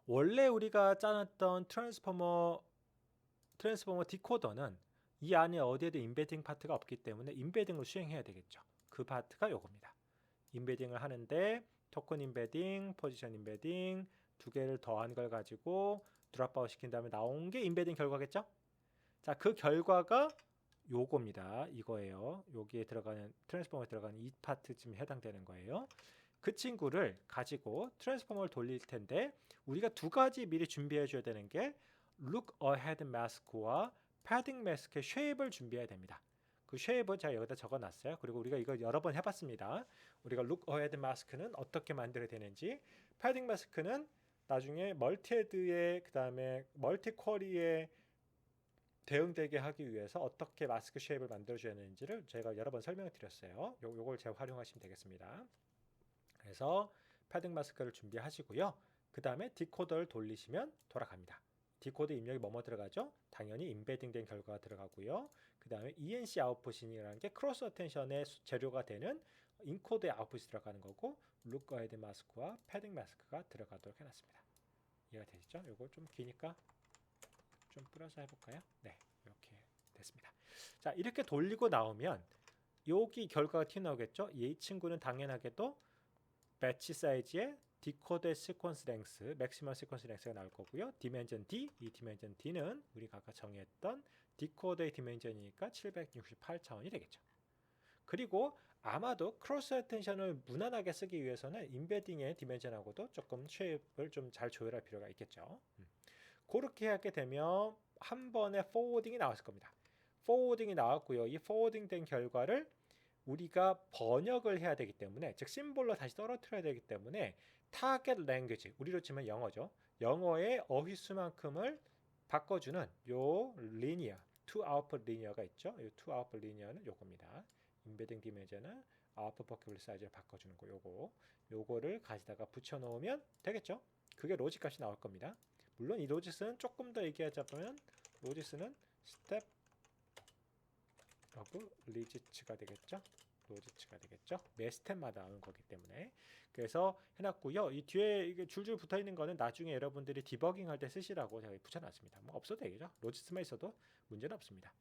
원래 우리가 짜놨던 트랜스포머 디코더는 이 안에 어디에도 임베딩 파트가 없기 때문에 임베딩을 수행해야 되겠죠. 그 파트가 요겁니다. 임베딩을 하는데 토큰 임베딩, 포지션 임베딩 두 개를 더한 걸 가지고 드랍아웃 시킨 다음에 나온 게 임베딩 결과겠죠? 자, 그 결과가 요겁니다. 이거예요. 여기에 들어가는 트랜스포머에 들어가는 이 파트쯤 해당되는 거예요. 그 친구를 가지고 트랜스포머를 돌릴 텐데 우리가 두 가지 미리 준비해 줘야 되는 게 look ahead mask와 padding mask의 쉐입을 준비해야 됩니다. 그 쉐입은 제가 여기다 적어놨어요. 그리고 우리가 이거 여러 번 해봤습니다. 우리가 look ahead mask는 어떻게 만들어야 되는지, padding mask는 나중에 멀티헤드에 그 다음에 멀티 쿼리에 대응되게 하기 위해서 어떻게 마스크 쉐입을 만들어줘야 하는지를 제가 여러 번 설명을 드렸어요. 요걸 제가 활용하시면 되겠습니다. 그래서 패딩 마스크를 준비하시고요. 그 다음에 디코더를 돌리시면 돌아갑니다. 디코더 입력이 뭐뭐 들어가죠? 당연히 임베딩 된 결과가 들어가고요. 그 다음에 ENC 아웃풋이라는 게 크로스 어텐션의 재료가 되는 인코더의 아웃풋이 들어가는 거고 룩 어헤드 마스크와 패딩 마스크가 들어가도록 해놨습니다. 이해가 되시죠? 요거 좀 기니까 좀 뿌려서 해볼까요? 네, 이렇게 됐습니다. 자, 이렇게 돌리고 나오면 여기 결과가 튀어나오겠죠? 이 친구는 당연하게도 배치 사이즈의 디코더 시퀀스 랭스, 맥시멈 시퀀스 랭스가 나올 거고요. 디멘전 D, 이 디멘전 D는 우리가 아까 정했던 디코더의 디멘전이니까 768차원이 되겠죠. 그리고 아마도 크로스 어텐션을 무난하게 쓰기 위해서는 임베딩의 디멘전하고도 조금 쉐입을 좀 잘 조율할 필요가 있겠죠. 그렇게 하게 되면 한 번에 포워딩이 나왔을 겁니다. 포워딩이 나왔고요. 이 포워딩 된 결과를 우리가 번역을 해야 되기 때문에, 즉 심볼로 다시 떨어뜨려야 되기 때문에 타겟 랭귀지, 우리로 치면 영어죠. 영어의 어휘수만큼을 바꿔주는 요 리니어, to output 리니어가 있죠. 이 to output 리니어는 요겁니다. 임베딩 디멘전은 output vocabulary 사이즈를 바꿔주는 거, 요거를 가지다가 붙여놓으면 되겠죠. 그게 로직 값이 나올 겁니다. 물론 이 로지스는 조금 더 얘기하자면 로지스는 스텝 오브 리지츠가 되겠죠. 로지츠가 되겠죠. 매 스텝마다 나오는 거기 때문에. 그래서 해놨고요. 이 뒤에 이게 줄줄 붙어 있는 거는 나중에 여러분들이 디버깅 할 때 쓰시라고 제가 붙여놨습니다. 뭐 없어도 되겠죠. 로지츠만 있어도 문제는 없습니다.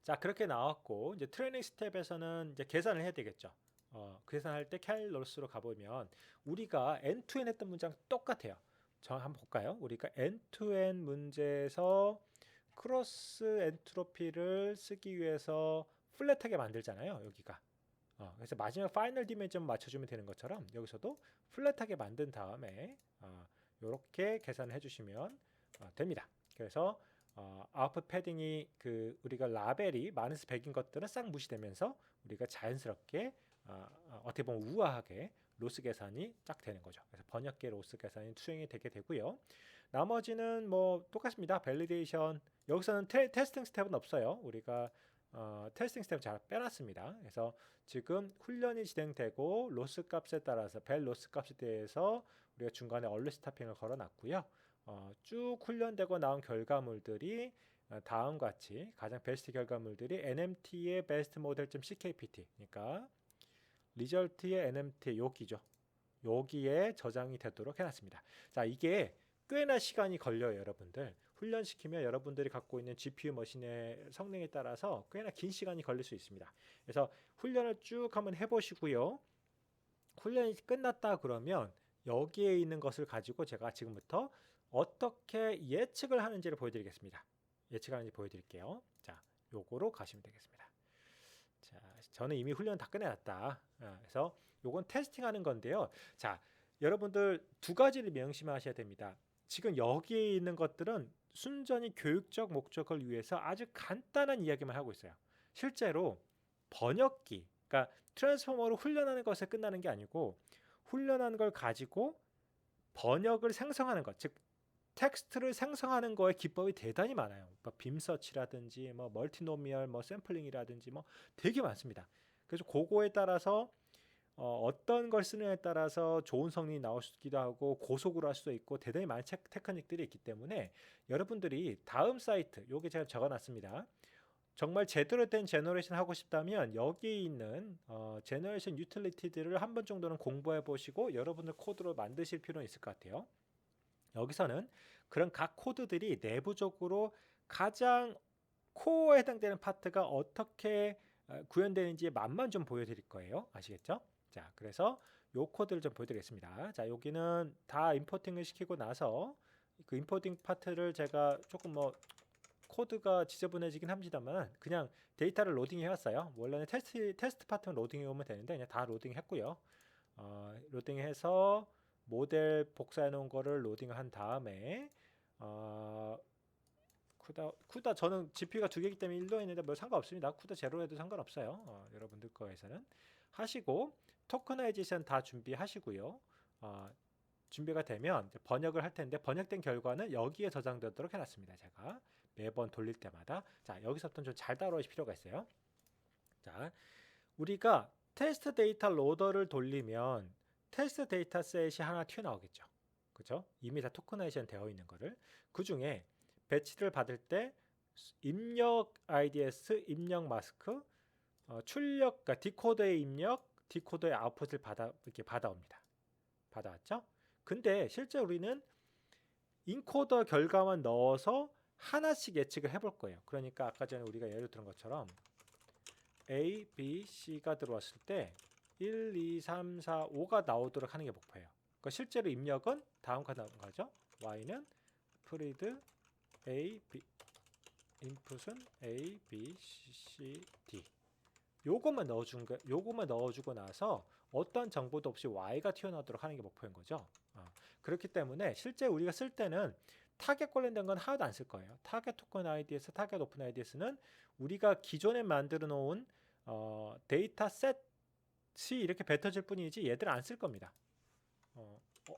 자, 그렇게 나왔고 이제 트레이닝 스텝에서는 이제 계산을 해야 되겠죠. 계산할 때 캘로스로 가보면 우리가 end-to-end 했던 문장 똑같아요. 저 한번 볼까요? 우리가 end-to-end 문제에서 크로스 엔트로피를 쓰기 위해서 플랫하게 만들잖아요. 여기가. 그래서 마지막 파이널 디멘전 맞춰주면 되는 것처럼 여기서도 플랫하게 만든 다음에 이렇게 계산을 해주시면 됩니다. 그래서 아웃풋 패딩이 그 우리가 라벨이 마이너스 100인 것들은 싹 무시되면서 우리가 자연스럽게 어떻게 보면 우아하게 로스 계산이 딱 되는 거죠. 그래서 번역계 로스 계산이 수행이 되게 되고요. 나머지는 뭐 똑같습니다. 밸리데이션 여기서는 테스팅 스텝은 없어요. 우리가 테스팅 스텝 잘 빼놨습니다. 그래서 지금 훈련이 진행되고 로스 값에 따라서 벨 로스 값에 대해서 우리가 중간에 얼리 스타핑을 걸어놨고요. 쭉 훈련되고 나온 결과물들이 다음과 같이 가장 베스트 결과물들이 NMT의 베스트 모델 CKPT 그러니까 리절트의 NMT 여기죠. 여기에 저장이 되도록 해놨습니다. 자, 이게 꽤나 시간이 걸려요, 여러분들. 훈련시키면 여러분들이 갖고 있는 GPU 머신의 성능에 따라서 꽤나 긴 시간이 걸릴 수 있습니다. 그래서 훈련을 쭉 한번 해보시고요. 훈련이 끝났다 그러면 여기에 있는 것을 가지고 제가 지금부터 어떻게 예측을 하는지를 보여드리겠습니다. 예측하는지 보여드릴게요. 자, 요거로 가시면 되겠습니다. 자, 저는 이미 훈련 다 끝내놨다. 그래서 요건 테스팅하는 건데요. 자, 여러분들 두 가지를 명심하셔야 됩니다. 지금 여기에 있는 것들은 순전히 교육적 목적을 위해서 아주 간단한 이야기만 하고 있어요. 실제로 번역기, 그러니까 트랜스포머로 훈련하는 것에 끝나는 게 아니고 훈련한 걸 가지고 번역을 생성하는 것, 즉 텍스트를 생성하는 거에 기법이 대단히 많아요. 뭐 빔서치라든지 뭐 멀티노미얼 뭐 샘플링이라든지 뭐 되게 많습니다. 그래서 그거에 따라서 어떤 걸 쓰느냐에 따라서 좋은 성능이 나올 수도 하고 고속으로 할 수도 있고 대단히 많은 테크닉들이 있기 때문에 여러분들이 다음 사이트 요게 제가 적어놨습니다. 정말 제대로 된 제너레이션 하고 싶다면 여기 있는 제너레이션 유틸리티들을 한 번 정도는 공부해 보시고 여러분들 코드로 만드실 필요는 있을 것 같아요. 여기서는 그런 각 코드들이 내부적으로 가장 코어에 해당되는 파트가 어떻게 구현되는지의 맛만 좀 보여드릴 거예요. 아시겠죠? 자, 그래서 요 코드를 좀 보여드리겠습니다. 자, 여기는 다 임포팅을 시키고 나서 그 임포팅 파트를 제가 조금 뭐 코드가 지저분해지긴 합니다만 그냥 데이터를 로딩해 왔어요. 원래는 테스트 파트는 로딩해 오면 되는데 그냥 다 로딩했고요. 로딩해서 모델 복사해 놓은 거를 로딩한 다음에 쿠다 저는 GPU가 두 개이기 때문에 1로 했는데 뭐 상관없습니다. 쿠다 제로 해도 상관없어요. 여러분들 거에서는 하시고 토커나이제이션 다 준비하시고요. 준비가 되면 번역을 할 텐데 번역된 결과는 여기에 저장되도록 해놨습니다. 제가 매번 돌릴 때마다 자 여기서부터 좀 잘 따라오실 필요가 있어요. 자 우리가 테스트 데이터 로더를 돌리면 테스트 데이터셋이 하나 튀어나오겠죠. 그죠? 이미 다 토커나이제이션 되어 있는 거를 그 중에 배치를 받을 때 입력 IDS, 입력 마스크, 출력, 그러니까 디코더의 입력, 디코더의 아웃풋을 이렇게 받아옵니다. 받아왔죠? 근데 실제 우리는 인코더 결과만 넣어서 하나씩 예측을 해볼 거예요. 그러니까 아까 전에 우리가 예를 들은 것처럼 A, B, C가 들어왔을 때 1, 2, 3, 4, 5가 나오도록 하는 게 목표예요. 그러니까 실제로 입력은 다음과 나오는 거죠. Y는 프리드 A, B, 인풋은 A, B, C, D. 요것만 넣어주고 나서 어떤 정보도 없이 Y가 튀어나오도록 하는 게 목표인 거죠. 그렇기 때문에 실제 우리가 쓸 때는 타겟 관련된 건 하나도 안 쓸 거예요. 타겟 토큰 IDS, 타겟 오픈 IDS는 우리가 기존에 만들어 놓은 데이터셋이 이렇게 뱉어질 뿐이지 얘들 안 쓸 겁니다.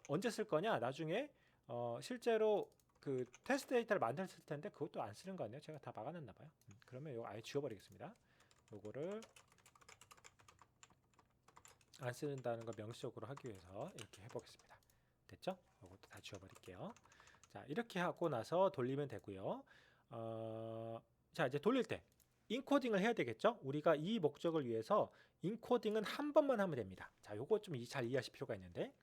언제 쓸 거냐? 나중에 실제로 그 테스트 데이터를 만들었을 텐데 그것도 안 쓰는 거 아니에요? 제가 다 막아놨나 봐요. 그러면 이거 아예 지워버리겠습니다. 요거를 안 쓰는다는 걸 명시적으로 하기 위해서 이렇게 해보겠습니다. 됐죠? 이것도 다 지워버릴게요. 자 이렇게 하고 나서 돌리면 되고요. 자 이제 돌릴 때 인코딩을 해야 되겠죠? 우리가 이 목적을 위해서 인코딩은 한 번만 하면 됩니다. 자, 요거 좀 잘 이해하실 필요가 있는데,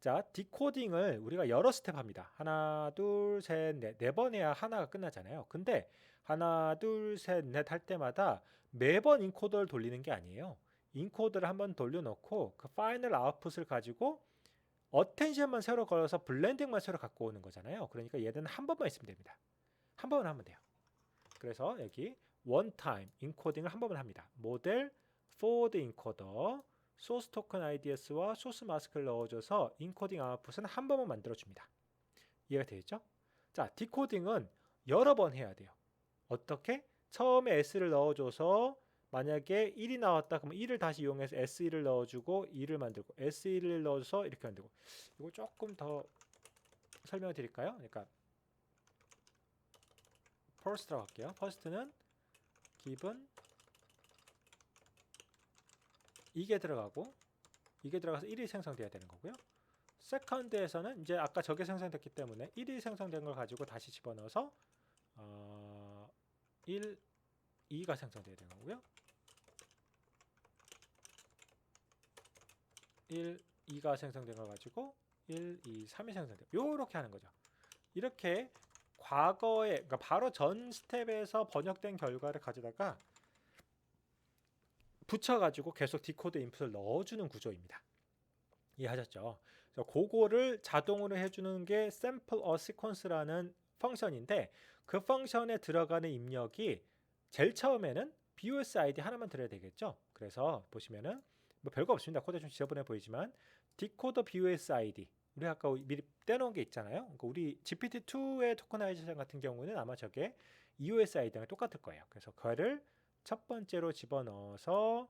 자, 디코딩을 우리가 여러 스텝 합니다. 하나, 둘, 셋, 넷. 네 번 해야 하나가 끝나잖아요. 근데 하나, 둘, 셋, 넷 할 때마다 매번 인코더를 돌리는 게 아니에요. 인코더를 한번 돌려놓고 그 파이널 아웃풋을 가지고 어텐션만 새로 걸어서 블렌딩만 새로 갖고 오는 거잖아요. 그러니까 얘는 한 번만 있으면 됩니다. 한 번만 하면 돼요. 그래서 여기 one time 인코딩을 한 번만 합니다. 모델 forward encoder 소스 토큰 IDS와 소스 마스크를 넣어줘서 인코딩 아웃풋은 한 번만 만들어줍니다. 이해가 되겠죠? 자, 디코딩은 여러 번 해야 돼요. 어떻게? 처음에 S를 넣어줘서 만약에 1이 나왔다 그러면 1을 다시 이용해서 S1을 넣어주고 2를 만들고 S1을 넣어서 이렇게 만들고. 이거 조금 더 설명을 드릴까요? 그러니까 first라고 할게요. first는 given 이게 들어가고 이게 들어가서 1이 생성돼야 되는 거고요. second에서는 이제 아까 저게 생성됐기 때문에 1이 생성된 걸 가지고 다시 집어넣어서 1, 2가 생성돼야 되는 거고요. 1, 2가 생성된 걸 가지고 1, 2, 3이 생성돼요. 요렇게 하는 거죠. 이렇게 과거에 그러니까 바로 전 스텝에서 번역된 결과를 가져다가 붙여가지고 계속 디코드 인풋을 넣어주는 구조입니다. 이해하셨죠? 그래서 그거를 자동으로 해주는 게 sample or sequence라는 펑션인데 그 펑션에 들어가는 입력이 제일 처음에는 BOS ID 하나만 들어야 되겠죠? 그래서 보시면은 뭐 별거 없습니다. 코드 좀 지저분해 보이지만 디코더 BOS ID 우리 아까 미리 떼놓은 게 있잖아요. 그러니까 우리 GPT-2의 토커나이제이션 같은 경우는 아마 저게 EOS ID랑 똑같을 거예요. 그래서 그거를 첫 번째로 집어넣어서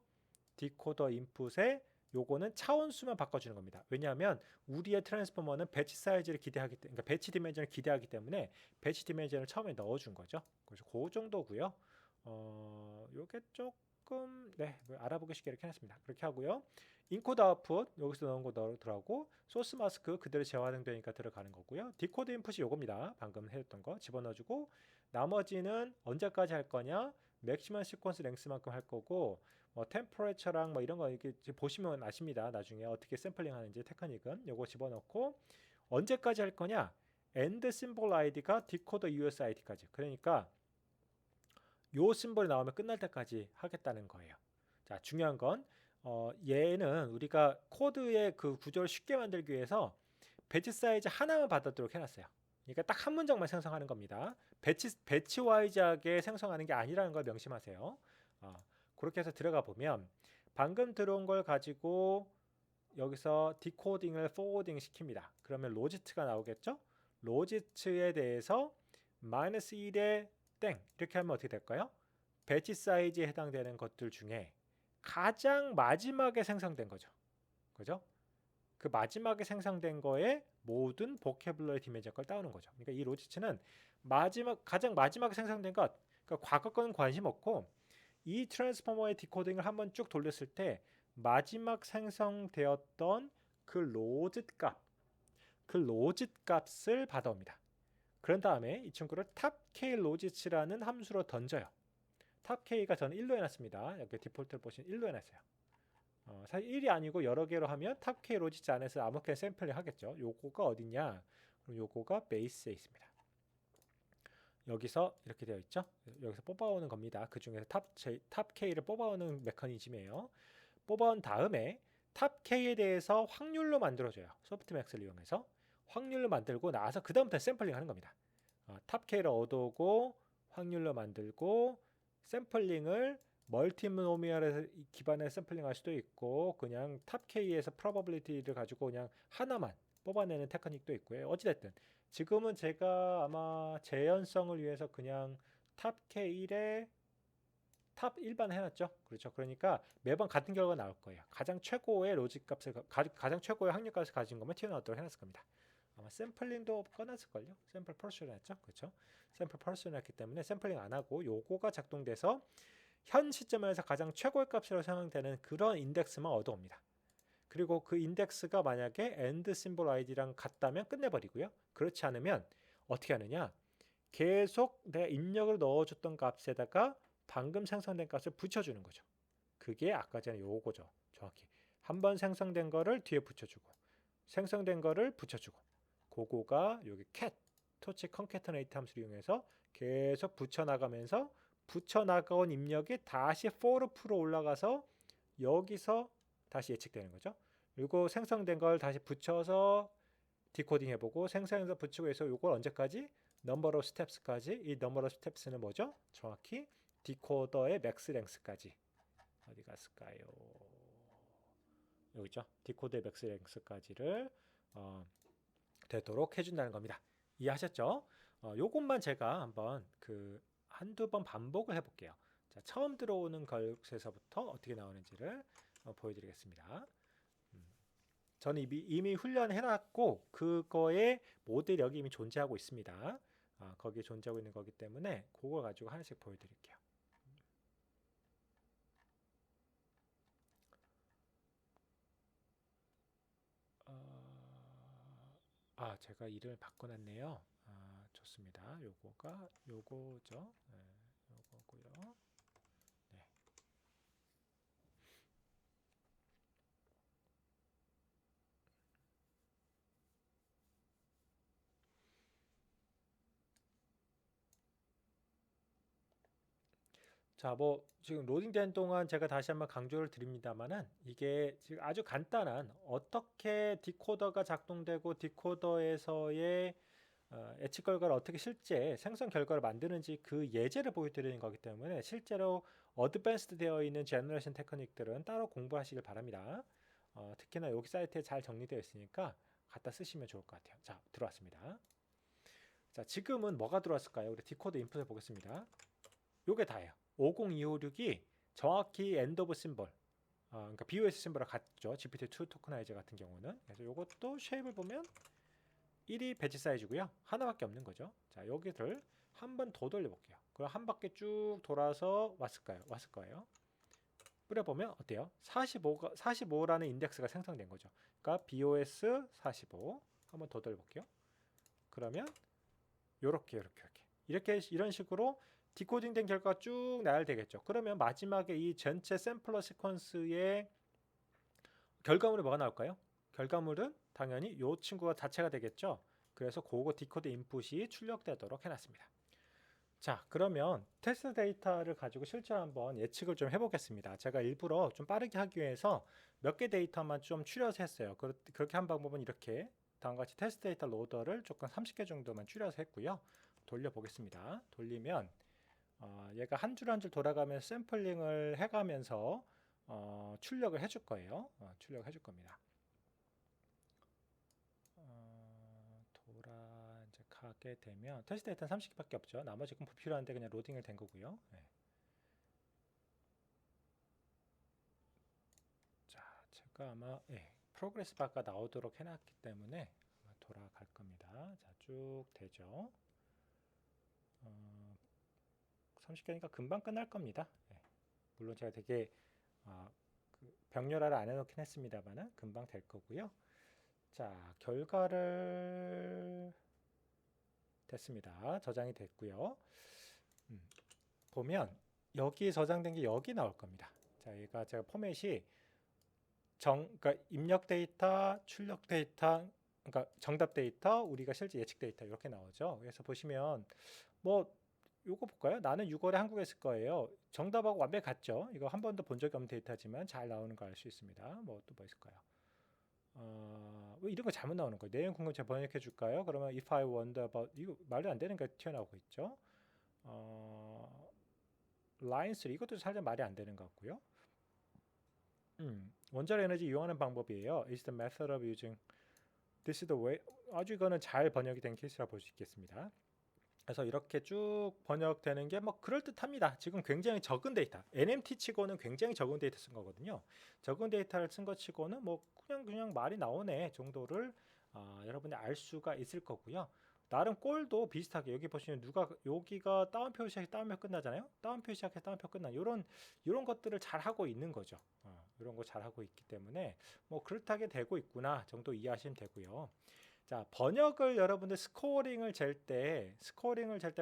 디코더 인풋에 요거는 차원수만 바꿔주는 겁니다. 왜냐하면 우리의 트랜스포머는 배치 사이즈를 기대하기 때문에, 그러니까 배치 디멘전을 기대하기 때문에 배치 디멘전을 처음에 넣어준 거죠. 그래서 그 정도고요. 요게 조금 뭐 알아보기 쉽게 이렇게 해놨습니다. 그렇게 하고요. 인코드 아웃풋 여기서 넣은 거 들어가고 소스 마스크 그대로 재활용되니까 들어가는 거고요. 디코드 인풋이 요겁니다. 방금 했던 거 집어넣어주고 나머지는 언제까지 할 거냐? 맥시멈 시퀀스 랭스만큼 할 거고 뭐 템퍼레처랑 뭐 이런 거 이렇게 보시면 아십니다. 나중에 어떻게 샘플링 하는지 테크닉은 요거 집어넣고 언제까지 할 거냐? end symbol id가 decoder us id까지. 그러니까 요 심볼이 나오면 끝날 때까지 하겠다는 거예요. 자, 중요한 건 얘는 우리가 코드의 그 구조를 쉽게 만들기 위해서 배치 사이즈 하나만 받아도록 해놨어요. 그러니까 딱 한 문장만 생성하는 겁니다. 배치 와이즈하게 생성하는 게 아니라는 걸 명심하세요. 그렇게 해서 들어가 보면 방금 들어온 걸 가지고 여기서 디코딩을 포워딩 시킵니다. 그러면 로지트가 나오겠죠? 로지트에 대해서 -1에 땡 이렇게 하면 어떻게 될까요? 배치 사이즈에 해당되는 것들 중에 가장 마지막에 생성된 거죠. 그죠? 그 마지막에 생성된 거에 모든 보캐블러리 디멘전 걸 따오는 거죠. 그러니까 이 로지츠는 가장 마지막에 생성된 것, 그러니까 과거 거는 관심 없고 이 트랜스포머의 디코딩을 한번 쭉 돌렸을 때 마지막 생성되었던 그 로짓 값을 받아옵니다. 그런 다음에 이 친구를 탑K 로지츠라는 함수로 던져요. 탑K가 저는 1로 해놨습니다. 여기 디폴트를 보시면 1로 해놨어요. 사실 1이 아니고 여러 개로 하면 탑K 로지츠 안에서 아무렇게나 샘플링 하겠죠. 요거가 어디냐? 그럼 요거가 베이스에 있습니다. 여기서 이렇게 되어 있죠. 여기서 뽑아오는 겁니다. 그 중에서 탑K를 뽑아오는 메커니즘이에요. 뽑아온 다음에 탑K에 대해서 확률로 만들어줘요. 소프트맥스를 이용해서 확률로 만들고 나서 그 다음부터 샘플링 하는 겁니다. 탑K를 얻어오고 확률로 만들고 샘플링을 멀티노미얼에 기반의 샘플링 할 수도 있고 그냥 탑K에서 프로버빌리티를 가지고 그냥 하나만 뽑아내는 테크닉도 있고요. 어찌됐든 지금은 제가 아마 재현성을 위해서 그냥 탑 K1에 탑 1반 해놨죠. 그렇죠. 그러니까 매번 같은 결과가 나올 거예요. 가장 최고의 로직 값을 가장 최고의 확률 값을 가진 것만 튀어나오도록 해놨을 겁니다. 아마 샘플링도 꺼놨을걸요. 샘플 퍼스를 했죠. 그렇죠. 샘플 퍼스를 했기 때문에 샘플링 안 하고 요거가 작동돼서 현 시점에서 가장 최고의 값으로 생성되는 그런 인덱스만 얻어옵니다. 그리고 그 인덱스가 만약에 end symbol id랑 같다면 끝내버리고요. 그렇지 않으면 어떻게 하느냐? 계속 내가 입력을 넣어줬던 값에다가 방금 생성된 값을 붙여주는 거죠. 그게 아까 전에 요거죠. 정확히 한번 생성된 거를 뒤에 붙여주고 생성된 거를 붙여주고 그거가 여기 cat 토치 컨캐터네이트 함수를 이용해서 계속 붙여나가면서 붙여나가온 입력이 다시 for로프로 올라가서 여기서 다시 예측되는 거죠. 이거 생성된 걸 다시 붙여서 디코딩 해보고 생성해서 붙이고 해서 이걸 언제까지? number of steps까지. 이 number of steps는 뭐죠? 정확히 디코더의 맥스 랭스까지. 어디 갔을까요? 여기죠. 디코더의 맥스 랭스까지를 되도록 해준다는 겁니다. 이해하셨죠? 요것만 제가 한번 한두 번 반복을 해볼게요. 자, 처음 들어오는 것에서부터 어떻게 나오는지를 보여드리겠습니다. 저는 이미 훈련해놨고 그거의 모델이 여기 이미 존재하고 있습니다. 거기에 존재하고 있는 거기 때문에 그걸 가지고 하나씩 보여드릴게요. 제가 이름을 바꿔놨네요. 좋습니다. 요거가 요거죠. 네, 요거고요. 네. 자, 지금 로딩된 동안 제가 다시 한번 강조를 드립니다만은 이게 지금 아주 간단한 어떻게 디코더가 작동되고 디코더에서의 예측 결과를 어떻게 실제 생성 결과를 만드는지 그 예제를 보여드리는 거기 때문에 실제로 어드밴스드 되어 있는 제너레이션 테크닉들은 따로 공부하시길 바랍니다. 특히나 여기 사이트에 잘 정리되어 있으니까 갖다 쓰시면 좋을 것 같아요. 자, 들어왔습니다. 자, 지금은 뭐가 들어왔을까요? 우리 디코더 인풋을 보겠습니다. 요게 다예요. 50256이 정확히 엔드 오브 심볼, 그러니까 BOS 심볼과 같죠. GPT-2 토커나이저 같은 경우는. 그래서 요것도 쉐입을 보면 1이 배치 사이즈고요. 하나밖에 없는 거죠. 자, 여기를 한 번 더 돌려볼게요. 그럼 한 바퀴 쭉 돌아서 왔을 거예요. 뿌려보면 어때요? 45라는 인덱스가 생성된 거죠. 그러니까 BOS 45 한 번 더 돌려볼게요. 그러면 이렇게 이런 식으로 디코딩된 결과가 쭉 나열되겠죠. 그러면 마지막에 이 전체 샘플러 시퀀스의 결과물이 뭐가 나올까요? 결과물은 당연히 이 친구가 자체가 되겠죠. 그래서 그거 디코드 인풋이 출력되도록 해놨습니다. 자, 그러면 테스트 데이터를 가지고 실제로 한번 예측을 좀 해보겠습니다. 제가 일부러 좀 빠르게 하기 위해서 몇 개 데이터만 좀 추려서 했어요. 그렇게 한 방법은 이렇게 다음과 같이 테스트 데이터 로더를 조금 30개 정도만 추려서 했고요. 돌려보겠습니다. 돌리면 얘가 한 줄 한 줄 돌아가면서 샘플링을 해가면서 출력을 해줄 거예요. 출력을 해줄 겁니다. 이제 가게 되면 테스트 데이터는 30개밖에 없죠. 나머지 건 불필요한데 그냥 로딩을 된 거고요. 네. 자, 제가 아마 프로그레스 바가 나오도록 해놨기 때문에 아마 돌아갈 겁니다. 자, 쭉 되죠. 30개니까 금방 끝날 겁니다. 네. 물론 제가 되게 병렬화를 안 해놓긴 했습니다만 금방 될 거고요. 자, 결과를 됐습니다. 저장이 됐고요. 보면 여기 저장된 게 여기 나올 겁니다. 자, 얘가 제가 포맷이 그러니까 입력 데이터, 출력 데이터, 그러니까 정답 데이터, 우리가 실제 예측 데이터 이렇게 나오죠. 그래서 보시면 요거 볼까요? 나는 6월에 한국에 있을 거예요. 정답하고 완벽히 같죠? 이거 한 번도 본 적이 없는 데이터지만 잘 나오는 거 알 수 있습니다. 또 뭐 있을까요? 왜 이런 거 잘못 나오는 거예요? 내용 궁금 제가 번역해 줄까요? 그러면 if I wonder about 이거 말도 안 되는 거 튀어나오고 있죠. line 3 이것도 살짝 말이 안 되는 것 같고요. 원자로 에너지 이용하는 방법이에요. is the method of using this is the way. 아주 이거는 잘 번역이 된 케이스라 볼 수 있겠습니다. 그래서 이렇게 쭉 번역되는 게 그럴듯합니다. 지금 굉장히 적은 데이터, NMT 치고는 굉장히 적은 데이터 쓴 거거든요. 적은 데이터를 쓴 것 치고는 그냥 말이 나오네 정도를 여러분이 알 수가 있을 거고요. 나름 꼴도 비슷하게 여기 보시면 여기가 따옴표 시작해 따옴표 끝나잖아요. 따옴표 시작해 따옴표 끝나 이런 것들을 잘 하고 있는 거죠. 이런 거 잘 하고 있기 때문에 그렇다게 되고 있구나 정도 이해하시면 되고요. 자, 번역을 여러분들 스코어링을 잴 때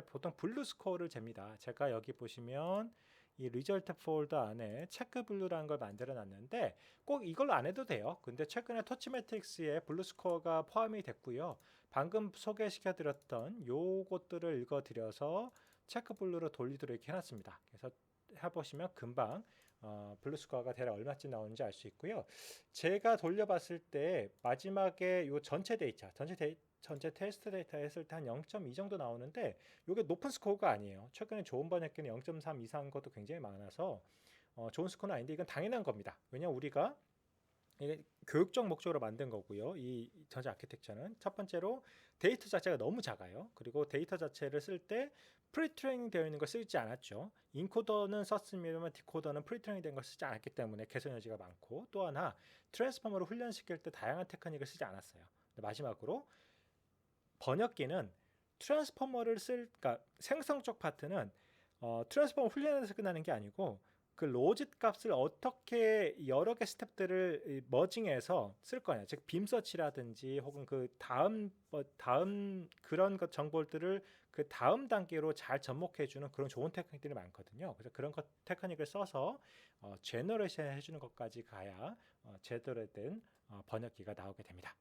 보통 블루 스코어를 잽니다. 제가 여기 보시면 이 리절트 폴더 안에 체크 블루라는 걸 만들어 놨는데 꼭 이걸로 안 해도 돼요. 근데 최근에 터치 매트릭스에 블루 스코어가 포함이 됐고요. 방금 소개시켜 드렸던 요것들을 읽어 드려서 체크 블루로 돌리도록 이렇게 해놨습니다. 그래서 해보시면 금방 블루 스코어가 대략 얼마쯤 나오는지 알 수 있고요. 제가 돌려봤을 때 마지막에 요 전체 데이터, 전체 테스트 데이터 했을 때 한 0.2 정도 나오는데 이게 높은 스코어가 아니에요. 최근에 좋은 번역기는 0.3 이상 것도 굉장히 많아서 좋은 스코어는 아닌데 이건 당연한 겁니다. 왜냐면 우리가 이게 교육적 목적으로 만든 거고요. 이 전자 아키텍처는 첫 번째로 데이터 자체가 너무 작아요. 그리고 데이터 자체를 쓸 때 프리트레이닝 되어 있는 걸 쓰지 않았죠. 인코더는 썼으면 디코더는 프리트레이닝 된 걸 쓰지 않았기 때문에 개선 여지가 많고, 또 하나 트랜스포머를 훈련시킬 때 다양한 테크닉을 쓰지 않았어요. 마지막으로 번역기는 트랜스포머를 그러니까 생성적 파트는 트랜스포머 훈련에서 끝나는 게 아니고 그 로짓 값을 어떻게 여러 개 스텝들을 머징해서 쓸 거냐, 즉 빔 서치라든지 혹은 그 다음 그런 것 정보들을 그 다음 단계로 잘 접목해주는 그런 좋은 테크닉들이 많거든요. 그래서 그런 테크닉을 써서 제너레이션 해주는 것까지 가야 제대로 된 번역기가 나오게 됩니다.